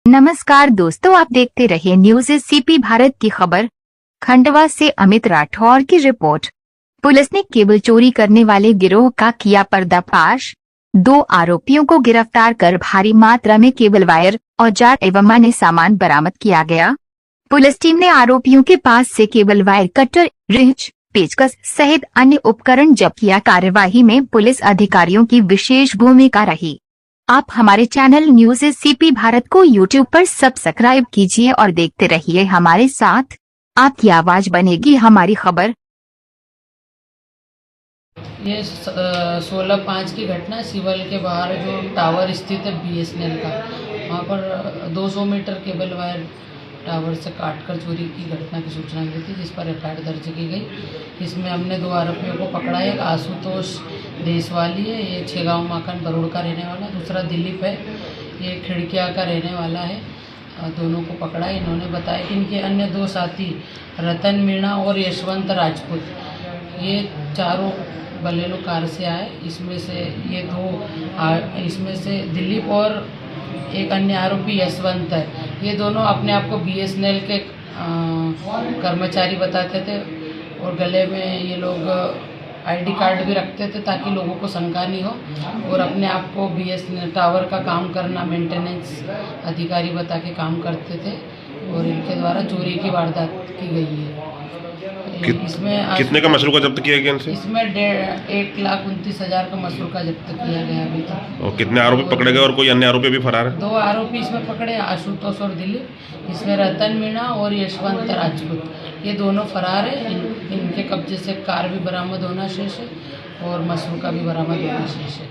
नमस्कार दोस्तों, आप देखते रहे न्यूज़ सीपी भारत की खबर। खंडवा से अमित राठौर की रिपोर्ट। पुलिस ने केबल चोरी करने वाले गिरोह का किया पर्दाफाश। 2 आरोपियों को गिरफ्तार कर भारी मात्रा में केबल वायर, औजार एवं अन्य सामान बरामद किया गया। पुलिस टीम ने आरोपियों के पास से केबल वायर, कटर, रिंच, पेचकस सहित अन्य उपकरण जब्त किया। कार्यवाही में पुलिस अधिकारियों की विशेष भूमिका रही। आप हमारे चैनल न्यूज़ सीपी भारत को यूट्यूब पर सब्सक्राइब कीजिए और देखते रहिए हमारे साथ। आपकी आवाज बनेगी हमारी खबर। ये 16/5 की घटना सिवल के बाहर जो टावर स्थित है BSNL का, वहाँ पर 200 मीटर केबल वायर टावर से काटकर चोरी की घटना की सूचना मिली थी, जिस पर FIR दर्ज की गई। इसमें हमने 2 आरोपियों को पकड़ा है। एक आशुतोष देशवाली है, ये 6 गाँव माखन बरोड़ का रहने वाला। दूसरा दिलीप है, ये खिड़किया का रहने वाला है। दोनों को पकड़ा। इन्होंने बताया कि इनके अन्य 2 साथी रतन मीणा और यशवंत राजपूत, ये चारों बलेनो कार से आए। इसमें से ये 2 इसमें से दिलीप और एक अन्य आरोपी यशवंत है, ये दोनों अपने आप को BSNL के कर्मचारी बताते थे और गले में ये लोग ID कार्ड भी रखते थे ताकि लोगों को शंका नहीं हो, और अपने आप को BSNL टावर का काम करना मेंटेनेंस अधिकारी बता के काम करते थे। और इनके द्वारा चोरी की वारदात की गई है। इसमें कितने का मसरूका जब्त किया गया इनसे? इसमें 1,29,000 का मसरूका जब्त किया गया अभी तक। और कितने आरोपी पकड़े गए और कोई अन्य आरोपी भी फरार है? 2 आरोपी इसमें पकड़े, आशुतोष और दिलीप। इसमें रतन मीणा और यशवंत राजपूत, ये दोनों फरार है। इनके कब्जे से कार भी बरामद होना शेष है और मसरूका भी बरामद होना शेष है।